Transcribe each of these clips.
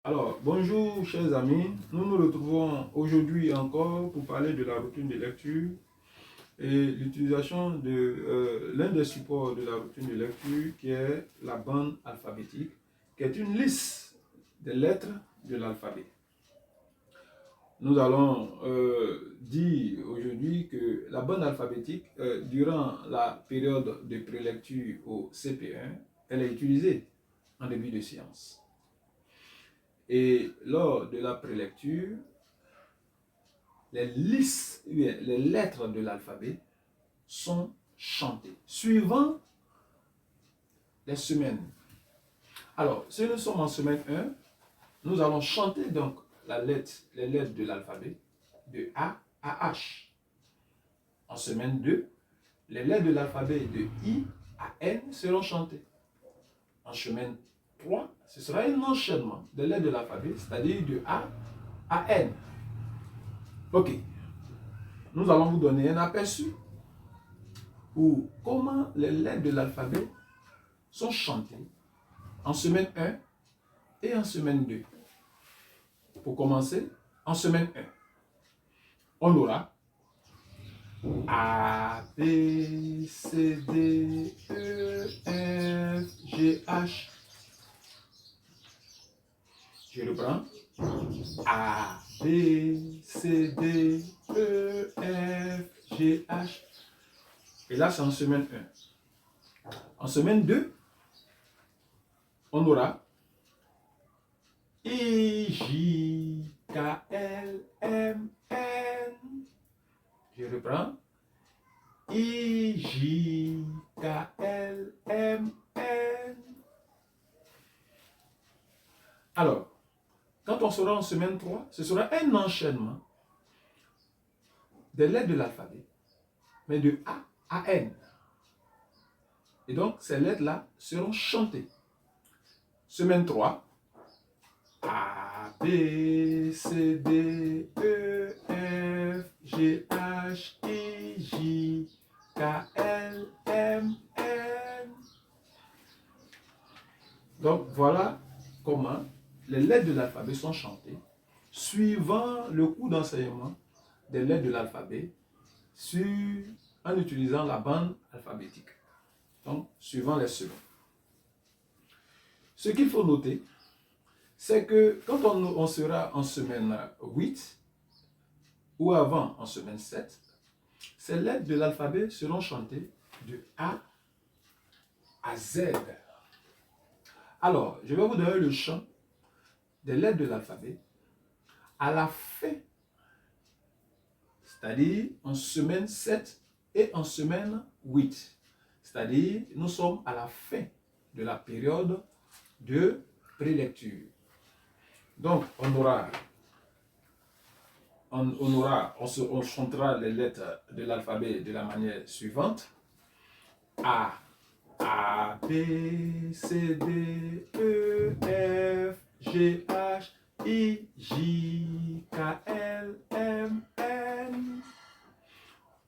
Alors, bonjour chers amis, nous nous retrouvons aujourd'hui encore pour parler de la routine de lecture et l'utilisation de l'un des supports de la routine de lecture qui est la bande alphabétique, qui est une liste des lettres de l'alphabet. Nous allons dire aujourd'hui que la bande alphabétique, durant la période de prélecture au CP1, elle est utilisée en début de séance. Et lors de la prélecture, les lettres de l'alphabet sont chantées, suivant les semaines. Alors, si nous sommes en semaine 1, nous allons chanter donc les lettres de l'alphabet de A à H. En semaine 2, les lettres de l'alphabet de I à N seront chantées. En semaine 3, ce sera un enchaînement des lettres de l'alphabet, c'est-à-dire de A à N. Ok, nous allons vous donner un aperçu pour comment les lettres de l'alphabet sont chantées en semaine 1 et en semaine 2. Pour commencer, en semaine 1, on aura A, B, C, D, E, F, G, H. Je reprends. A, B, C, D, E, F, G, H. Et là, c'est en semaine 1. En semaine 2, on aura I, J, K, L, M, N. Je reprends. I, J, K, L, M, N. Alors, quand on sera en semaine 3, ce sera un enchaînement des lettres de l'alphabet, mais de A à N. Et donc, ces lettres-là seront chantées. Semaine 3, A, B, C, D, E, F, G, H, I, J, K, L, M, N. Donc, voilà comment les lettres de l'alphabet sont chantées suivant le cours d'enseignement des lettres de l'alphabet en utilisant la bande alphabétique. Donc, suivant les semaines. Ce qu'il faut noter, c'est que quand on sera en semaine 8 ou avant en semaine 7, ces lettres de l'alphabet seront chantées de A à Z. Alors, je vais vous donner le chant des lettres de l'alphabet à la fin, c'est-à-dire en semaine 7 et en semaine 8. C'est-à-dire, nous sommes à la fin de la période de prélecture. Donc, on chantera les lettres de l'alphabet de la manière suivante. A, B, C, D, E, F, G, H, I, J, K, L, M, N,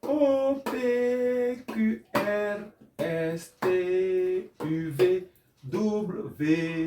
O, P, Q, R, S, T, U, V, W,